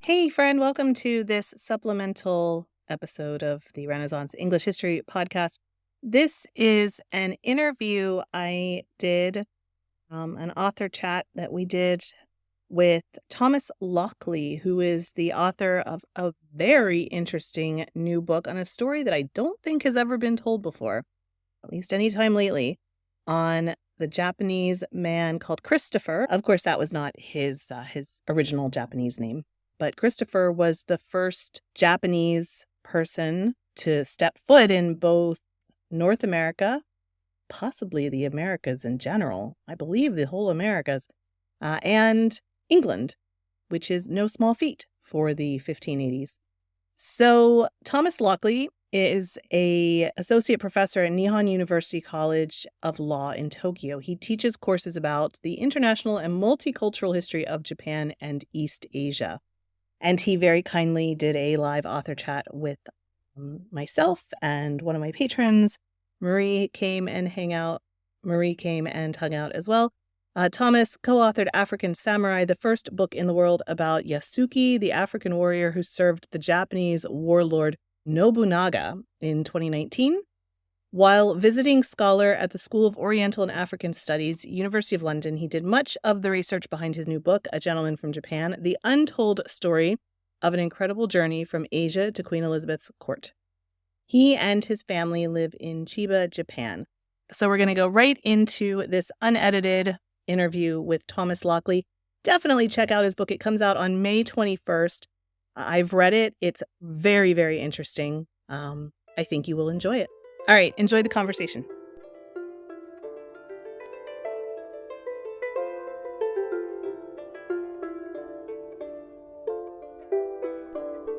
Hey, friend, welcome to this supplemental episode of the Renaissance English History podcast. This is an interview I did, an author chat that we did with Thomas Lockley, who is the author of a very interesting new book on a story that I don't think has ever been told before, at least any time lately, on the Japanese man called Christopher. Of course, that was not his original Japanese name. But Christopher was the first Japanese person to step foot in both North America, possibly the Americas in general, I believe the whole Americas, and England, which is no small feat for the 1580s. So Thomas Lockley is an associate professor at Nihon University College of Law in Tokyo. He teaches courses about the international and multicultural history of Japan and East Asia. And he very kindly did a live author chat with myself and one of my patrons. Marie came and hung out as well. Thomas co-authored African Samurai, the first book in the world about Yasuki, the African warrior who served the Japanese warlord Nobunaga in 2019. While visiting scholar at the School of Oriental and African Studies, University of London, he did much of the research behind his new book, A Gentleman from Japan, The Untold Story of an Incredible Journey from Asia to Queen Elizabeth's Court. He and his family live in Chiba, Japan. So we're going to go right into this unedited interview with Thomas Lockley. Definitely check out his book. It comes out on May 21st. I've read it. It's very, very interesting. I think you will enjoy it. All right, enjoy the conversation.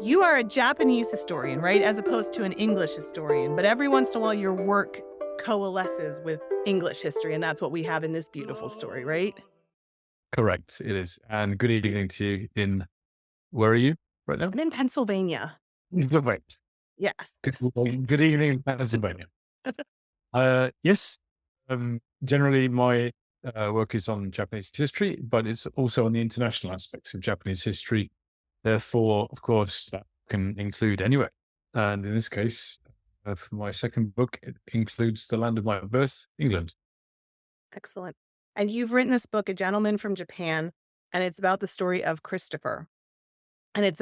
You are a Japanese historian, right? As opposed to an English historian. But every once in a while, your work coalesces with English history. And that's what we have in this beautiful story, right? Correct, it is. And good evening to you where are you right now? I'm in Pennsylvania. Right. Yes. Good evening, Pennsylvania. Yes, generally my work is on Japanese history, but it's also on the international aspects of Japanese history. Therefore, of course, that can include anywhere. And in this case, for my second book, it includes the land of my birth, England. Excellent. And you've written this book, A Gentleman from Japan, and it's about the story of Christopher. And it's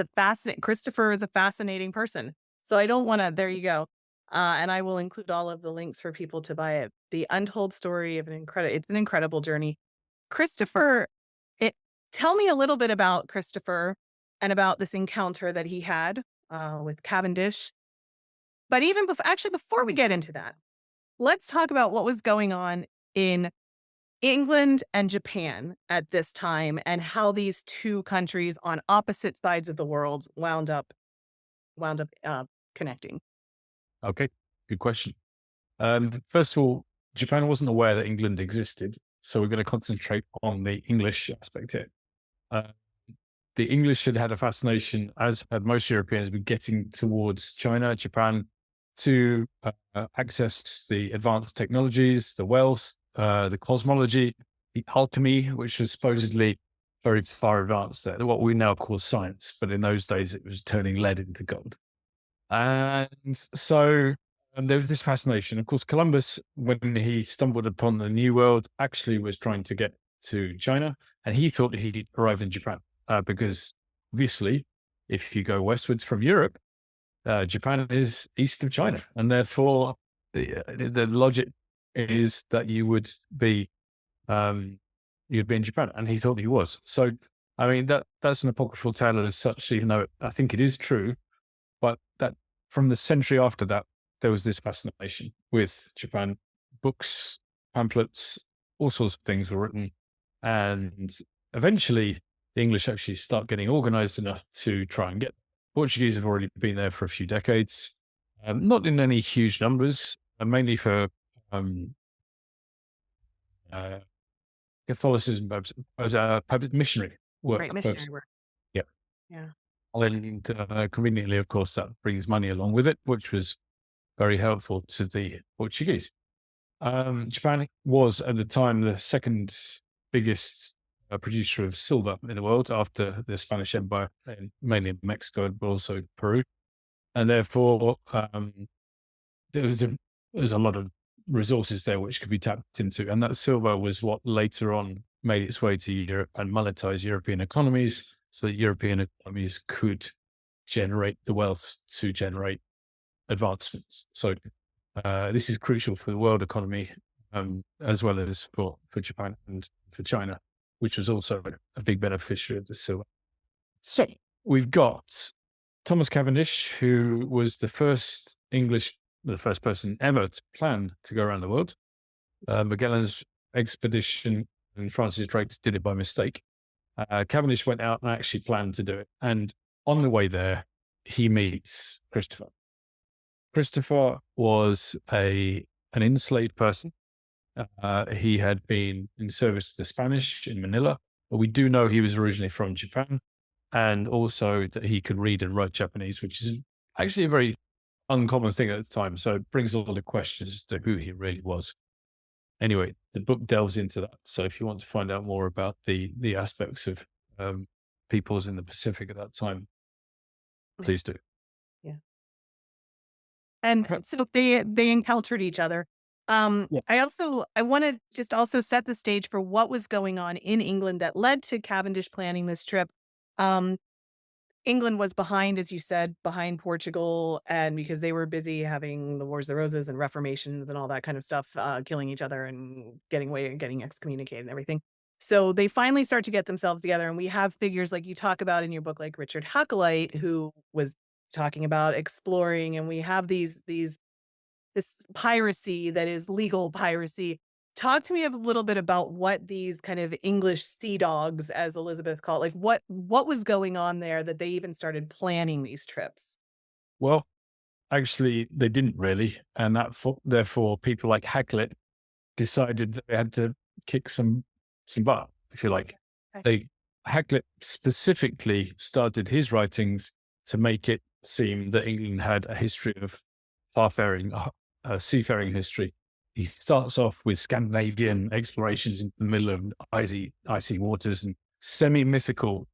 Christopher is a fascinating person. So I don't want to, there you go. And I will include all of the links for people to buy it. The Untold Story of it's an incredible journey. Christopher, tell me a little bit about Christopher and about this encounter that he had with Cavendish. But even before we get into that, let's talk about what was going on in England and Japan at this time and how these two countries on opposite sides of the world wound up connecting. Okay, good question. First of all, Japan wasn't aware that England existed, so we're going to concentrate on the English aspect here. The English had had a fascination, as had most Europeans, with getting towards China, Japan, to access the advanced technologies, the wealth, the cosmology, the alchemy, which was supposedly very far advanced there, what we now call science, but in those days it was turning lead into gold. And so there was this fascination. Of course, Columbus, when he stumbled upon the New World, actually was trying to get to China, and he thought he'd arrive in Japan because obviously, if you go westwards from Europe, Japan is east of China, and therefore the logic is that you would be you'd be in Japan, and he thought he was. So, I mean, that's an apocryphal tale as such, even though I think it is true. But that from the century after that, there was this fascination with Japan. Books, pamphlets, all sorts of things were written. And eventually, the English actually start getting organized enough to try and get. Portuguese have already been there for a few decades, not in any huge numbers, mainly for Catholicism, missionary work. Right, missionary work. Yeah. Yeah. And conveniently, of course, that brings money along with it, which was very helpful to the Portuguese. Japan was at the time the second biggest a producer of silver in the world after the Spanish Empire, and mainly in Mexico, but also Peru. And therefore, there was there's a lot of resources there which could be tapped into. And that silver was what later on made its way to Europe and monetized European economies so that European economies could generate the wealth to generate advancements. So this is crucial for the world economy, as well as for Japan and for China, which was also a big beneficiary of the silver. So we've got Thomas Cavendish, who was the first person ever to plan to go around the world. Magellan's expedition and Francis Drake's did it by mistake. Cavendish went out and actually planned to do it. And on the way there, he meets Christopher. Christopher was an enslaved person. He had been in service to the Spanish in Manila, but we do know he was originally from Japan, and also that he could read and write Japanese, which is actually a very uncommon thing at the time. So it brings a lot of questions as to who he really was. Anyway, the book delves into that. So if you want to find out more about the aspects of peoples in the Pacific at that time, please do. Yeah. And so they encountered each other. Yeah. I want to just also set the stage for what was going on in England that led to Cavendish planning this trip. Um, England was behind, as you said, behind Portugal, and because they were busy having the Wars of the Roses and reformations and all that kind of stuff, killing each other and getting excommunicated and everything. So they finally start to get themselves together, and we have figures like you talk about in your book, like Richard Hakluyt, who was talking about exploring, and we have this piracy that is legal piracy. Talk to me a little bit about what these kind of English sea dogs, as Elizabeth called, like what was going on there that they even started planning these trips? Well, actually, they didn't really, and therefore people like Hakluyt decided that they had to kick some butt, if you like. Okay. Hakluyt specifically started his writings to make it seem that England had a history of seafaring history. He starts off with Scandinavian explorations in the middle of icy waters and semi-mythical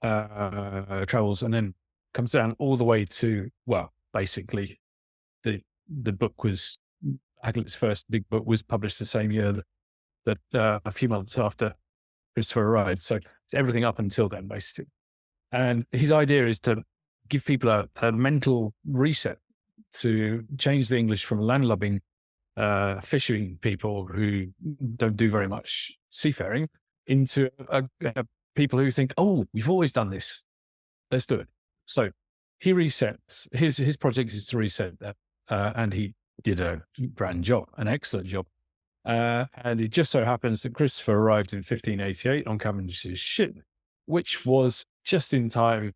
travels, and then comes down all the way to, well, basically the book was Hakluyt's first big book was published the same year that a few months after Christopher arrived. So it's everything up until then, basically. And his idea is to give people a mental reset, to change the English from landlubbing fishing people who don't do very much seafaring into people who think, oh, we've always done this. Let's do it. So he resets. His project is to reset that. And he did a grand job, an excellent job. And it just so happens that Christopher arrived in 1588 on Cavendish's ship, which was just in time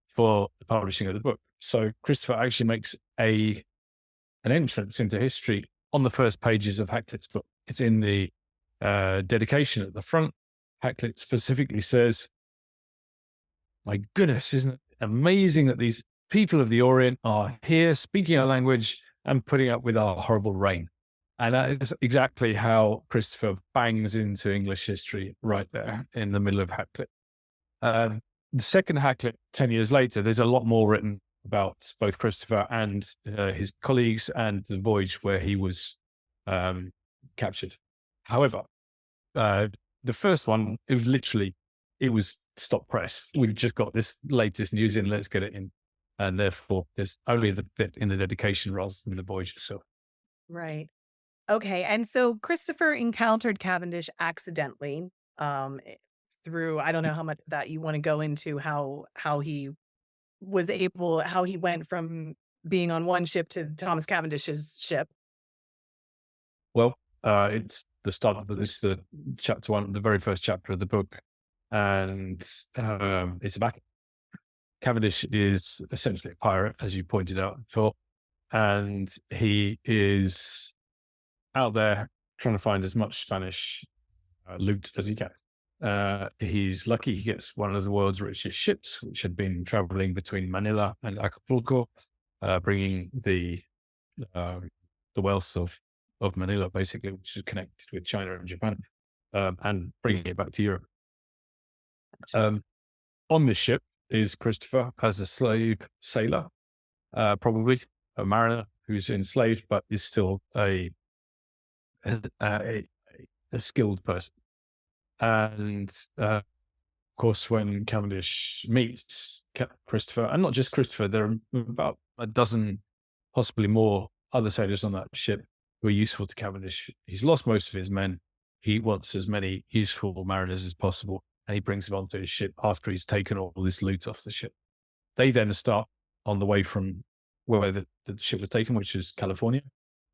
for the publishing of the book. So Christopher actually makes an entrance into history on the first pages of Hakluyt's book. It's in the dedication at the front. Hakluyt specifically says, my goodness, isn't it amazing that these people of the Orient are here speaking our language and putting up with our horrible reign. And that is exactly how Christopher bangs into English history right there in the middle of Hakluyt. The second Hakluyt, 10 years later, there's a lot more written about both Christopher and his colleagues and the voyage where he was captured. However, the first one, it was stop press. We've just got this latest news in, let's get it in. And therefore, there's only the bit in the dedication rather than the voyage itself. Right. Okay. And so Christopher encountered Cavendish accidentally, through, I don't know how much that you want to go into, how he how he went from being on one ship to Thomas Cavendish's ship. Well, it's the start of this, the chapter one, the very first chapter of the book. And it's about Cavendish is essentially a pirate, as you pointed out before. And he is out there trying to find as much Spanish loot as he can. He's lucky he gets one of the world's richest ships, which had been traveling between Manila and Acapulco, bringing the wealth of Manila, basically, which is connected with China and Japan, and bringing it back to Europe. Um, on this ship is Christopher as a slave sailor, probably a mariner who's enslaved, but is still a, a, a skilled person. And of course, when Cavendish meets Christopher, and not just Christopher, there are about a dozen, possibly more, other sailors on that ship who are useful to Cavendish. He's lost most of his men. He wants as many useful mariners as possible, and he brings them onto his ship after he's taken all this loot off the ship. They then start on the way from where the ship was taken, which is California,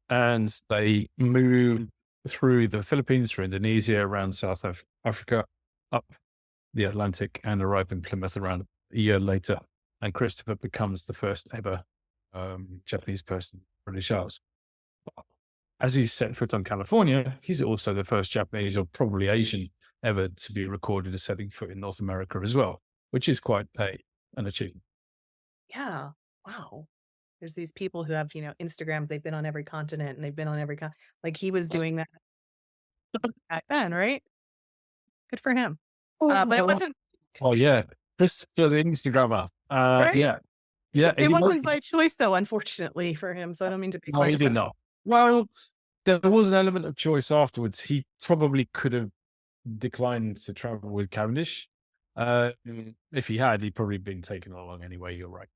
and they move through the Philippines, through Indonesia, around South Africa, up the Atlantic, and arrive in Plymouth around a year later. And Christopher becomes the first ever Japanese person in British Isles. As he's set foot on California, he's also the first Japanese, or probably Asian, ever to be recorded as setting foot in North America as well, which is quite an achievement. Yeah. Wow. There's these people who have, Instagrams, they've been on every continent and they've been on every like he was doing that back then, right? Good for him. But it wasn't Oh yeah, Christopher the Instagrammer. right. Yeah, yeah. It wasn't by choice though, unfortunately for him. So I don't mean to be No, he did not. Well, there was an element of choice afterwards. He probably could have declined to travel with Cavendish. If he had, he'd probably been taken along anyway. You're right.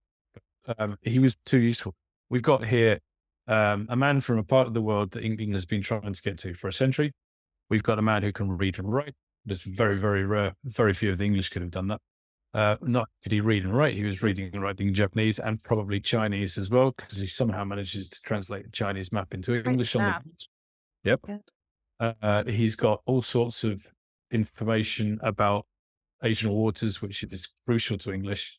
He was too useful. We've got here a man from a part of the world that England has been trying to get to for a century. We've got a man who can read and write. It's very, very rare. Very few of the English could have done that. Not could he read and write, he was reading and writing Japanese and probably Chinese as well, because he somehow manages to translate the Chinese map into English on the. Yep. Yeah. He's got all sorts of information about Asian waters, which is crucial to English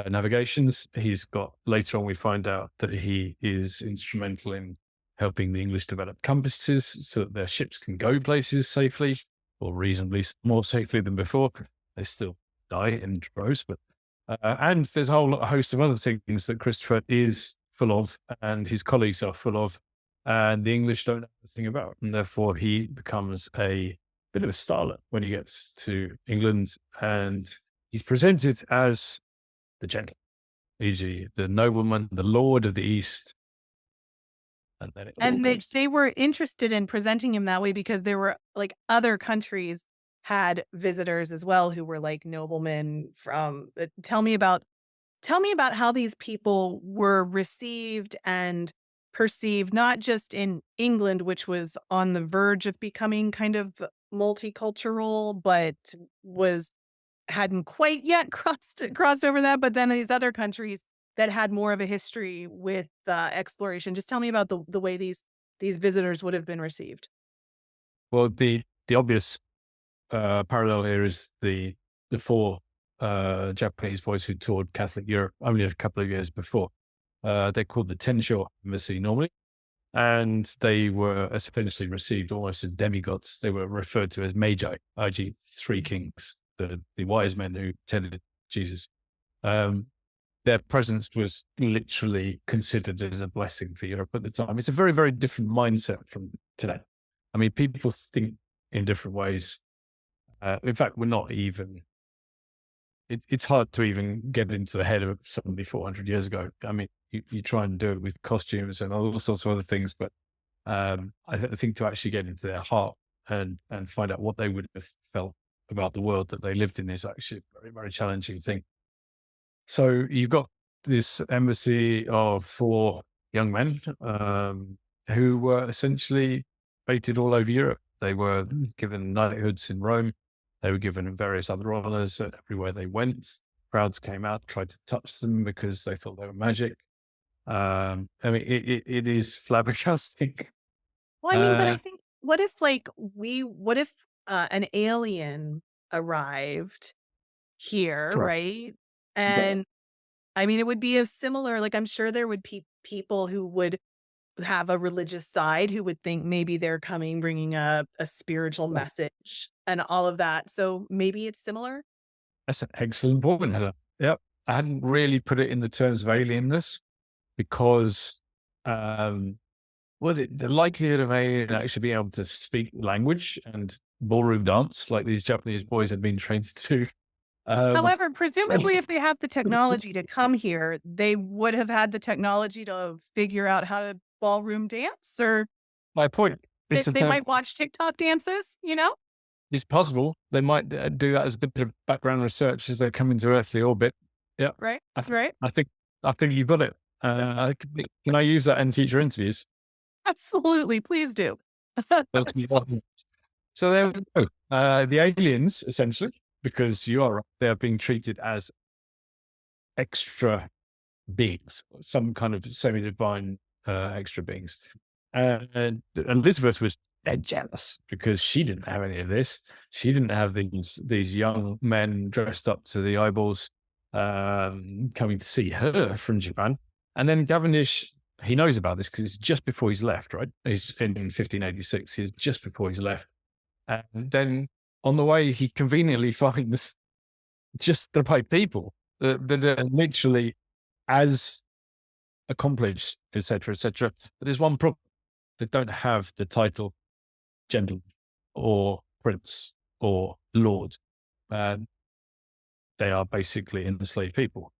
navigations. He's got, later on, we find out that he is instrumental in helping the English develop compasses so that their ships can go places safely, or reasonably more safely than before. They still die in droves, but and there's a whole host of other things that Christopher is full of, and his colleagues are full of, and the English don't know anything about, and therefore he becomes a bit of a starlet when he gets to England, and he's presented as the gentleman, e.g., the nobleman, the lord of the East. And then And they were interested in presenting him that way because there were like other countries had visitors as well who were like noblemen from tell me about how these people were received and perceived, not just in England, which was on the verge of becoming kind of multicultural, but was hadn't quite yet crossed over that, but then these other countries that had more of a history with exploration. Just tell me about the way these visitors would have been received. well, the obvious parallel here is the four Japanese boys who toured Catholic Europe only a couple of years before. They're called the Tensho Embassy normally, and they were essentially received almost as demigods. They were referred to as magi, i.e., three kings, the wise men who tended Jesus. Their presence was literally considered as a blessing for Europe at the time. It's a very, very different mindset from today. I mean, people think in different ways. In fact, we're not even. It's hard to even get into the head of somebody 400 years ago. I mean, you try and do it with costumes and all sorts of other things, but I think to actually get into their heart and find out what they would have felt about the world that they lived in is actually a very, very challenging thing. So you've got this embassy of four young men who were essentially baited all over Europe. They were given knighthoods in Rome. They were given various other honors everywhere they went. Crowds came out, tried to touch them because they thought they were magic. I mean, it is flabbergasting. Well, I mean, but I think what if an alien arrived here, Correct. right? And I mean, it would be a similar, like, I'm sure there would be people who would have a religious side who would think maybe they're coming, bringing a spiritual message and all of that. So maybe it's similar. That's an excellent point, Heather. Yep. I hadn't really put it in the terms of alienness because, well, the likelihood of alien actually being able to speak language and ballroom dance like these Japanese boys had been trained to do Um, However, presumably, if they have the technology to come here, they would have had the technology to figure out how to ballroom dance, or my point, it's a they term. might watch TikTok dances, you know? It's possible they might do that as a bit of background research as they come into earthly orbit. Yeah, Right, I, th- right. I think you've got it. Can I use that in future interviews? Absolutely, please do. Those can be awesome. So there we go. The aliens, essentially, because you are right, they are being treated as extra beings, some kind of semi-divine extra beings. And Elizabeth was dead jealous because she didn't have any of this. She didn't have these young men dressed up to the eyeballs coming to see her from Japan. And then Cavendish, he knows about this because it's just before he's left, right? He's in 1586. He's just before he's left. And then on the way, he conveniently finds just the right people that are literally as accomplished, etc., etc. But there's one problem: they don't have the title gentleman or prince or lord. Um, they are basically enslaved people,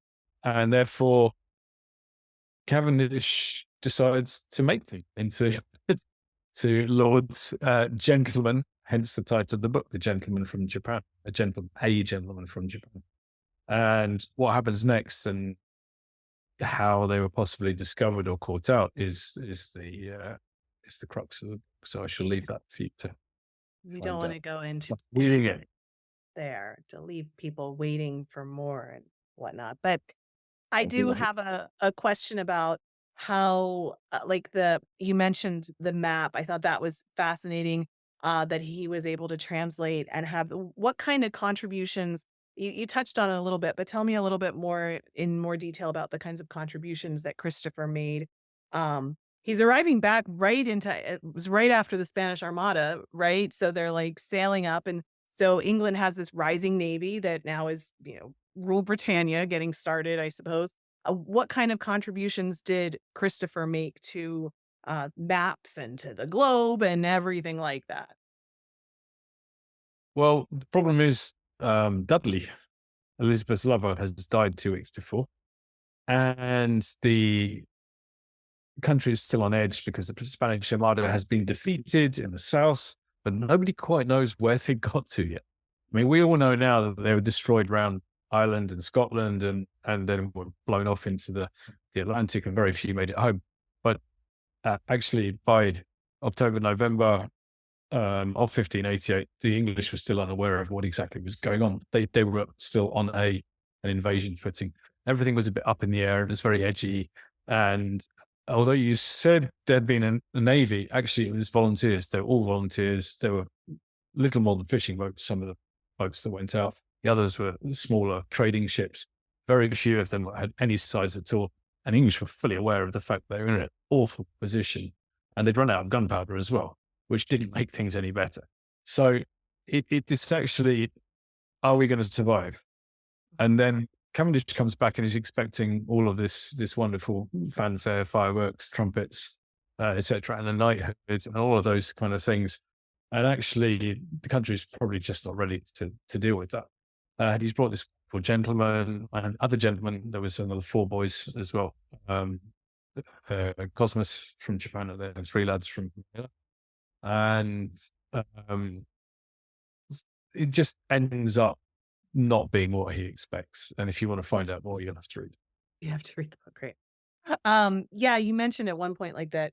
and therefore Cavendish decides to make them into to lords, gentlemen. Hence the title of the book, "The Gentleman from Japan," a gentleman from Japan. And what happens next, and how they were possibly discovered or caught out, is the crux of the book. So I shall leave that for you to You don't find want out. to go into But reading it, there to leave people waiting for more and whatnot. But I I'll do do that. have a question about how, like you mentioned the map. I thought that was fascinating, that he was able to translate and have what kind of contributions. You touched on it a little bit, but tell me a little bit more in more detail about the kinds of contributions that Christopher made. He's arriving back right into it was right after the Spanish Armada, right? So they're like sailing up, and so England has this rising navy that now is, rule Britannia getting started, I suppose. What kind of contributions did Christopher make to maps and to the globe and everything like that? well, the problem is Dudley, Elizabeth's lover, has died 2 weeks before, and the country is still on edge because the Spanish Armada has been defeated in the south, but nobody quite knows where they got to yet. I mean, we all know now that they were destroyed around Ireland and Scotland, and then were blown off into the Atlantic, and very few made it home. But actually, by October, November of 1588, the English were still unaware of what exactly was going on. They were still on an invasion footing. Everything was a bit up in the air. It was very edgy, and although you said there'd been a navy, actually it was volunteers. They were all volunteers. There were little more than fishing boats. Some of the boats that went out. The others were smaller trading ships. Very few of them had any size at all. And English were fully aware of the fact they were in an awful position, and they'd run out of gunpowder as well, which didn't make things any better. So it's actually, are we going to survive? And then Cavendish comes back and he's expecting all of this wonderful fanfare, fireworks, trumpets, etc., and the knighthoods and all of those kind of things. And actually, the country's probably just not ready to deal with that. He's brought this gentleman and other gentlemen. There was another 4 boys as well. Cosmos from Japan, and then 3 lads from here. And um, it just ends up not being what he expects. And if you want to find out more, you'll have to read. You have to read the book, great. Yeah, you mentioned at one point like that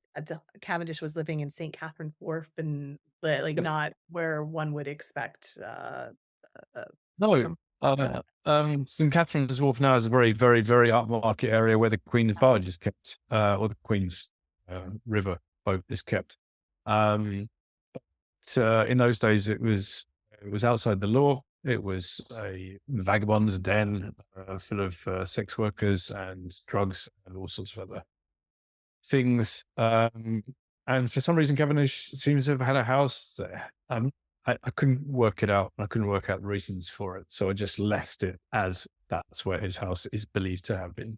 Cavendish was living in St. Catherine's Wharf and like Yep. not where one would expect. Uh, No, from, St. Catherine's Wharf now is a very, very, very upmarket area where the Queen's barge is kept, or the Queen's river boat is kept. In those days, it was outside the law. It was a vagabond's den full of sex workers and drugs and all sorts of other things. And for some reason, Cavendish seems to have had a house there. I couldn't work it out. I couldn't work out the reasons for it. So I just left it as that's where his house is believed to have been.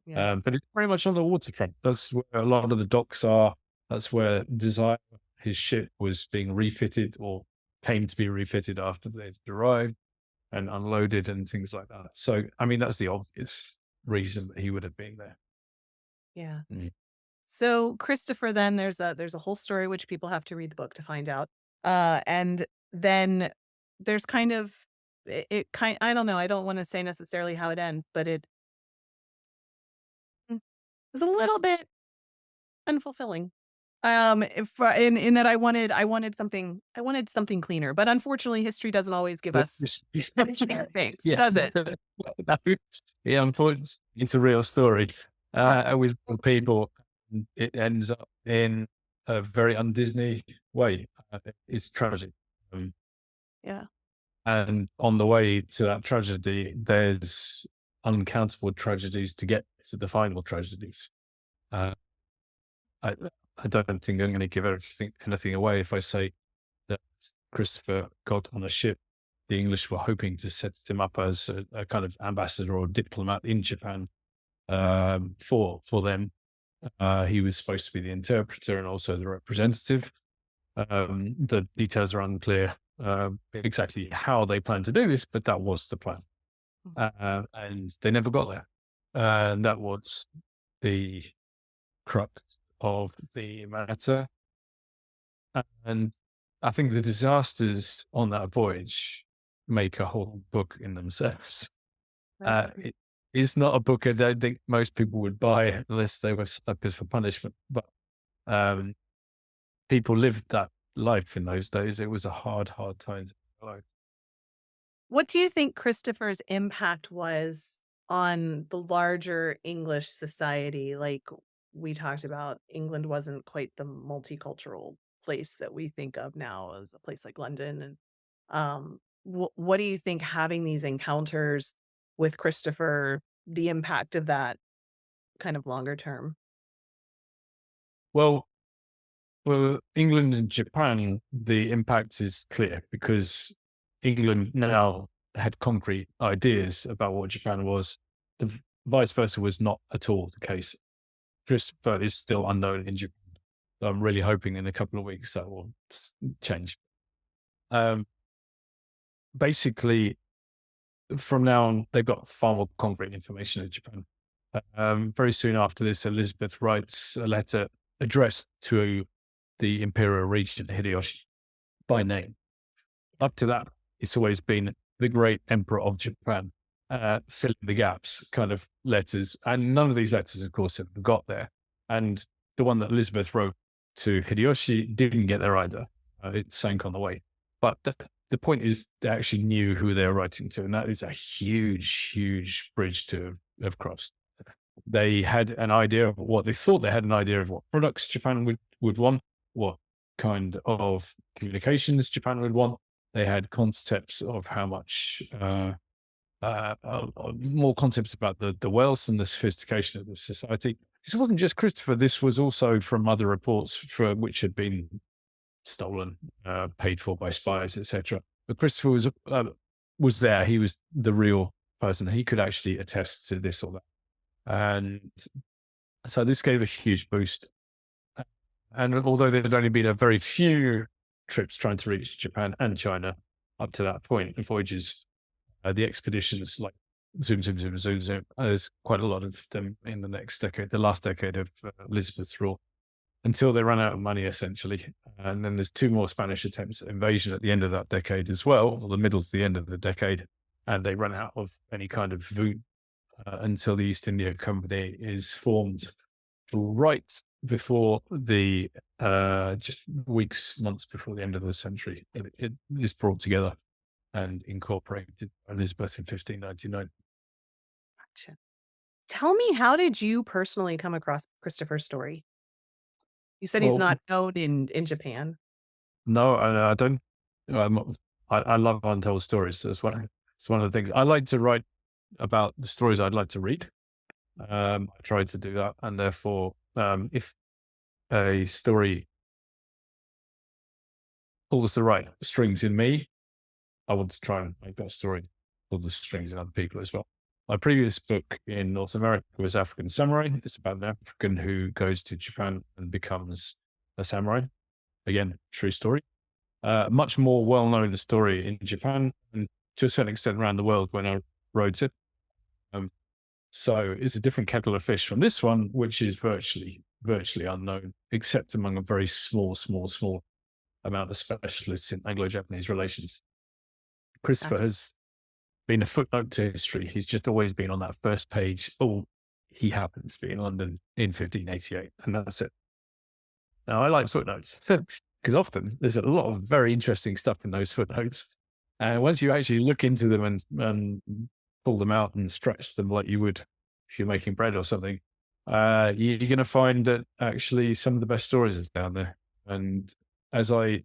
yeah. But it's very much on the waterfront. That's where a lot of the docks are. That's where Desire, his ship, was being refitted or came to be refitted after they'd arrived. and unloaded and things like that. So, I mean, that's the obvious reason that he would have been there. Yeah. Mm. So Christopher, then there's a whole story which people have to read the book to find out. And then there's kind of I don't know, I don't want to say necessarily how it ends, but it was a little bit unfulfilling. If in that I wanted something cleaner, but unfortunately history doesn't always give But us this- things, yeah, does it? No, yeah, unfortunately, it's a real story Yeah. with people. It ends up in a very un-Disney way. It's tragic. Um, Yeah. And on the way to that tragedy, there's uncountable tragedies to get to the final tragedies. Uh, I, I don't think I'm going to give anything away if I say that Christopher got on a ship. The English were hoping to set him up as a kind of ambassador or diplomat in Japan for them. He was supposed to be the interpreter and also the representative. The details are unclear exactly how they plan to do this, but that was the plan. And they never got there. And that was the crux of the matter. And I think the disasters on that voyage make a whole book in themselves. Right. It is not a book I don't think most people would buy unless they were suckers for punishment. But um, people lived that life in those days. It was a hard, hard time to life. What do you think Christopher's impact was on the larger English society? Like we talked about, England wasn't quite the multicultural place that we think of now as a place like London. And what do you think having these encounters with Christopher, the impact of that kind of longer term? Well, for England and Japan, the impact is clear because England now had concrete ideas about what Japan was. The vice versa was not at all the case. Christopher is still unknown in Japan. I'm really hoping in a couple of weeks that will change. Um, Basically, from now on, they've got far more concrete information in Japan. Very soon after this, Elizabeth writes a letter addressed to the imperial regent Hideyoshi by name. Up to that, it's always been the great emperor of Japan, filling the gaps kind of letters. And none of these letters, of course, have got there. And the one that Elizabeth wrote to Hideyoshi didn't get there either. It sank on the way. But the point is, they actually knew who they were writing to. And that is a huge, huge bridge to have crossed. They had an idea of what they thought they had an idea of what products Japan would want, what kind of communications Japan would want. They had concepts of how much more concepts about the wealth and the sophistication of the society. This wasn't just Christopher. This was also from other reports which had been stolen, paid for by spies, etc. But Christopher was there. He was the real person. He could actually attest to this or that. And so this gave a huge boost. And although there had only been a very few trips trying to reach Japan and China up to that point, the voyages, the expeditions, like zoom, zoom, zoom, zoom, zoom, there's quite a lot of them in the next decade, the last decade of Elizabeth's rule, until they ran out of money, essentially. And then there's two more Spanish attempts at invasion at the end of that decade as well, or the middle to the end of the decade. And they run out of any kind of food until the East India Company is formed right before the just weeks, months before the end of the century. It is brought together and incorporated by Elizabeth in 1599. Gotcha. Tell me, how did you personally come across Christopher's story? You said he's Well, not known in Japan. no, I don't. Um, I love untold stories. So it's one of the things I like to write about the stories I'd like to read. I tried to do that, and therefore, if a story pulls the right strings in me, I want to try and make that story pull the strings in other people as well. My previous book in North America was African Samurai. It's about an African who goes to Japan and becomes a samurai. Again, true story. Much more well-known story in Japan and to a certain extent around the world when I wrote it. Um, so it's a different kettle of fish from this one, which is virtually unknown, except among a very small amount of specialists in Anglo-Japanese relations. Christopher Gotcha. has been a footnote to history. He's just always been on that first page. Oh, he happened to be in London in 1588, and that's it. Now, I like footnotes because often there's a lot of very interesting stuff in those footnotes. And once you actually look into them and pull them out and stretch them like you would if you're making bread or something, you're going to find that actually some of the best stories are down there. And as I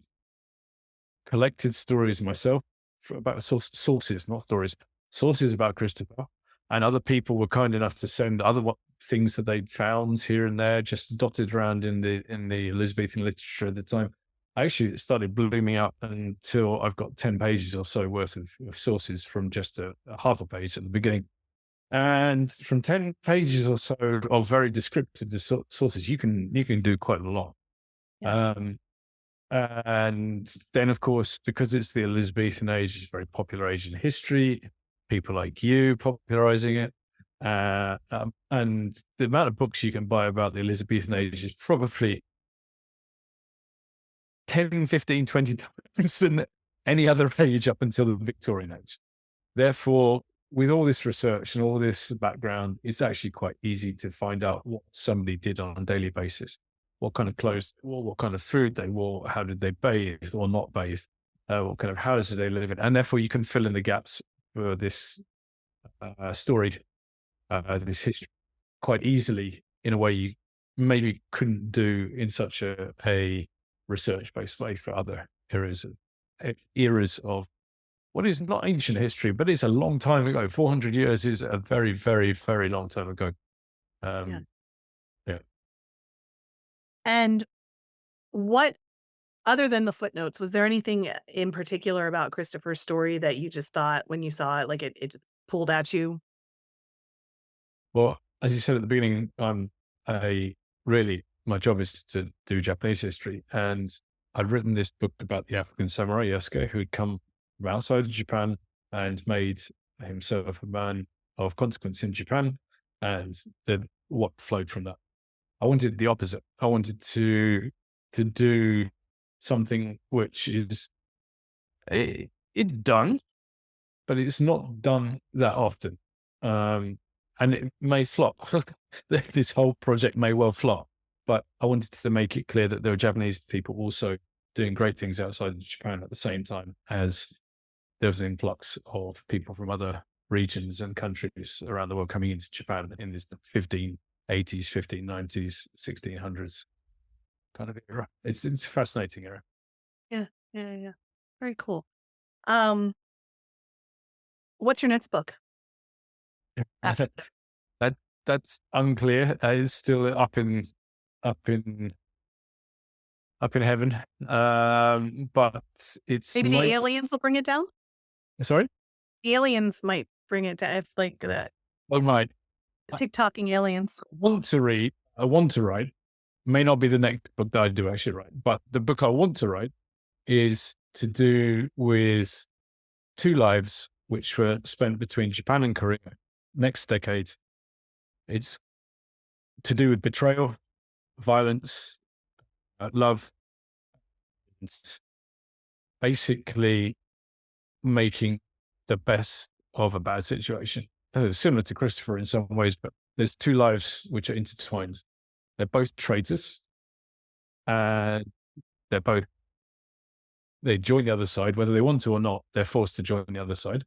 collected stories myself about sources, not stories, sources about Christopher, and other people were kind enough to send other things that they'd found here and there, just dotted around in the Elizabethan literature at the time. Actually, it started blooming up until I've got 10 pages or so worth of sources from just a half a page at the beginning. And from 10 pages or so of very descriptive sources, you can do quite a lot. Yeah. And then, of course, because it's the Elizabethan age, it's very popular age in history, people like you popularizing it. And the amount of books you can buy about the Elizabethan age is probably 10, 15, 20 times than any other age up until the Victorian age. Therefore, with all this research and all this background, it's actually quite easy to find out what somebody did on a daily basis, what kind of clothes, what kind of food they wore, how did they bathe or not bathe, what kind of houses did they live in, and therefore you can fill in the gaps for this story, this history, quite easily in a way you maybe couldn't do in such a research-based way for other eras of what is not ancient history, but it's a long time ago. 400 years is a very, very, very long time ago. Yeah. Yeah. And what, other than the footnotes, was there anything in particular about Christopher's story that you just thought when you saw it, like it just pulled at you? Well, as you said at the beginning, my job is to do Japanese history. And I'd written this book about the African samurai Yasuke, who'd come from outside of Japan and made himself a man of consequence in Japan, and what flowed from that. I wanted the opposite. I wanted to do something which is it's done, but it's not done that often. And it may flop. This whole project may well flop, but I wanted to make it clear that there are Japanese people also doing great things outside of Japan at the same time as there was an influx of people from other regions and countries around the world coming into Japan in this 1580s, 1590s, 1600s kind of era. It's a fascinating era. Yeah, yeah, yeah. Very cool. Um, what's your next book after that? that that's unclear. It's still up in heaven. But it's Maybe the like, aliens will bring it down? sorry. The aliens might bring it down if like the Oh, right. I TikToking aliens. want to read. I want to write. May not be the next book that I do actually write, but the book I want to write is to do with two lives which were spent between Japan and Korea next decade. It's to do with betrayal, violence, love. It's basically making the best of a bad situation. Similar to Christopher in some ways, but there's two lives which are intertwined. They're both traitors, and they join the other side, whether they want to or not. They're forced to join the other side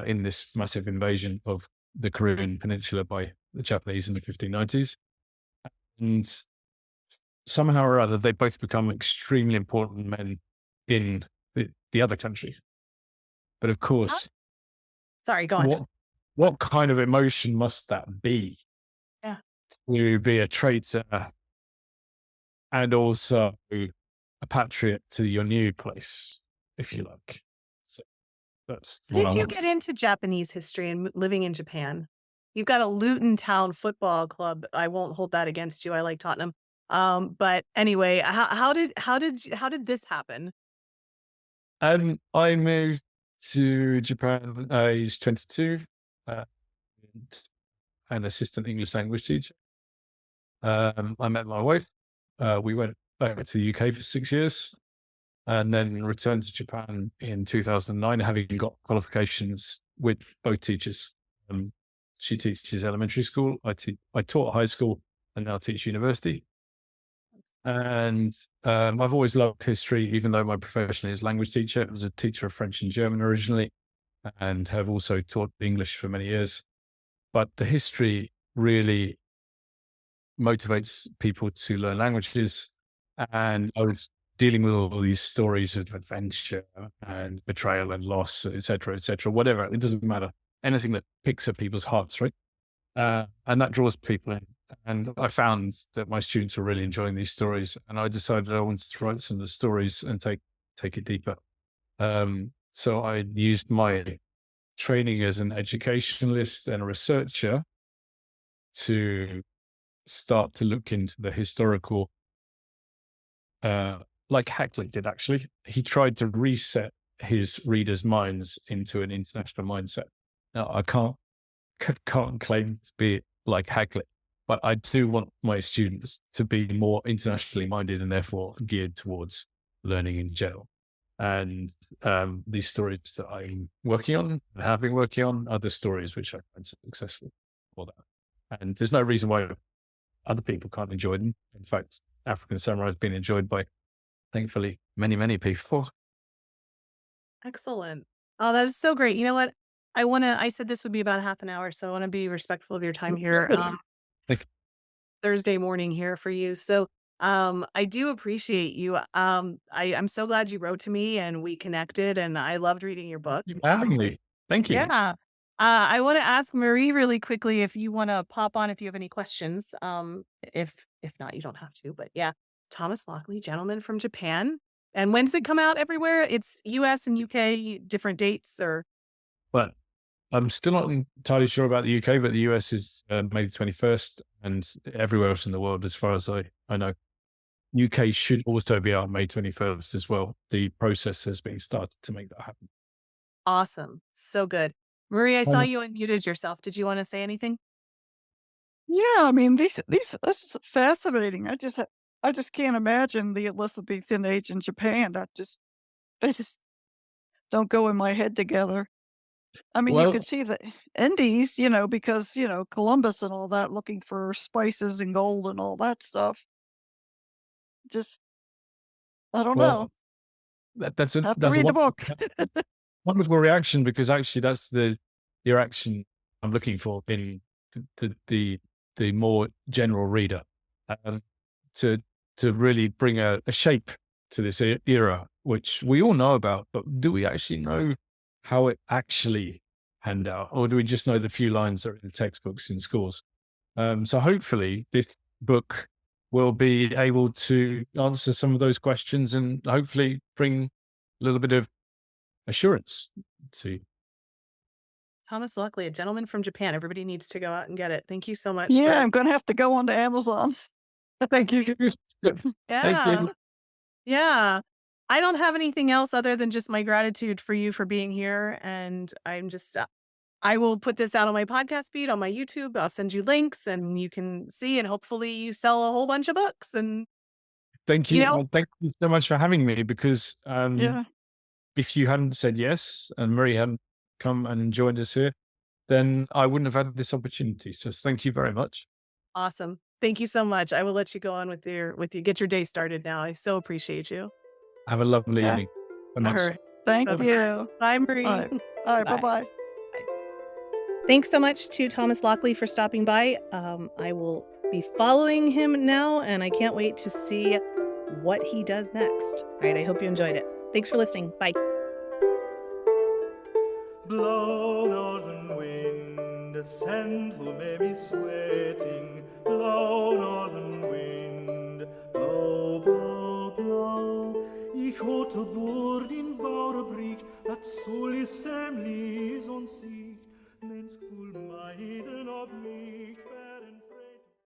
in this massive invasion of the Korean Peninsula by the Japanese in the 1590s. And somehow or other, they both become extremely important men in the other country. But of course, Sorry, go on. what kind of emotion must that be Yeah. to be a traitor and also a patriot to your new place, if you like? So that's How what I did you want. get into Japanese history and living in Japan? You've got a Luton Town football club. I won't hold that against you. I like Tottenham. But anyway, how did this happen? I moved to Japan age 22, uh, and an assistant English language teacher. I met my wife. We went back to the UK for 6 years and then returned to Japan in 2009, having got qualifications with both teachers. She teaches elementary school. I taught high school and now teach university. And I've always loved history, even though my profession is language teacher. I was a teacher of French and German originally, and have also taught English for many years. But the history really motivates people to learn languages. And I was dealing with all these stories of adventure and betrayal and loss, et cetera, whatever. It doesn't matter. Anything that picks at people's hearts, right? And that draws people in. And I found that my students were really enjoying these stories, and I decided I wanted to write some of the stories and take it deeper. So I used my training as an educationalist and a researcher to start to look into the historical, like Hackley did. Actually, he tried to reset his readers' minds into an international mindset. Now, I can't claim to be like Hackley, but I do want my students to be more internationally minded and therefore geared towards learning in general. And these stories that I'm working on and have been working on are the stories which I find successful for that. And there's no reason why other people can't enjoy them. In fact, African Samurai has been enjoyed by, thankfully, many, many people. Excellent. Oh, that is so great. You know what? I said this would be about half an hour, so I want to be respectful of your time here. Thank Thursday morning here for you. So, I do appreciate you. I'm so glad you wrote to me and we connected, and I loved reading your book. you for having me. Thank you. Yeah. I want to ask Marie really quickly if you want to pop on if you have any questions. If not, you don't have to. But yeah, Thomas Lockley, gentleman from Japan. And when's it come out everywhere? It's U.S. and UK, different dates, or But I'm still not entirely sure about the UK, but the US is May the 21st, and everywhere else in the world, as far as I know. UK should also be out May 21st as well. The process has been started to make that happen. awesome, so good. Marie, I saw Um, you unmuted yourself. Did you want to say anything? Yeah, I mean, these this is fascinating. I just can't imagine the Elizabethan age in Japan. They just don't go in my head together. I mean, you well, could see the Indies, because, Columbus and all that looking for spices and gold and all that stuff. Just, I don't know. well, that's Have to a read the book. wonderful reaction, because actually that's the reaction I'm looking for in the more general reader, um, to really bring a shape to this era, which we all know about, but do we actually know how it actually panned out, or do we just know the few lines that are in textbooks in schools? So hopefully this book will be able to answer some of those questions and hopefully bring a little bit of assurance to. Thomas Lockley, a gentleman from Japan. Everybody needs to go out and get it. Thank you so much. Yeah, I'm going to have to go on to Amazon. Thank you. Thank Yeah. you. Yeah. I don't have anything else other than just my gratitude for you for being here. And I will put this out on my podcast feed, on my YouTube. I'll send you links and you can see, and hopefully you sell a whole bunch of books. And, Thank you you. know, Thank you so much for having me, because Yeah. if you hadn't said yes and Marie hadn't come and joined us here, then I wouldn't have had this opportunity. So thank you very much. awesome. Thank you so much. I will let you go on with get your day started now. I so appreciate you. Have a lovely Yeah. evening. All Thanks. right. Thank Bye-bye. you. Bye, Marie. All right. All right. Bye. Bye-bye. Thanks so much to Thomas Lockley for stopping by. I will be following him now, and I can't wait to see what he does next. All right, I hope you enjoyed it. Thanks for listening. Bye. Blow, northern wind, send who may be sweating. Blow, northern wind, blow, blow, blow. Ich hatte Bord in Bauerbricht, dat soll is Semli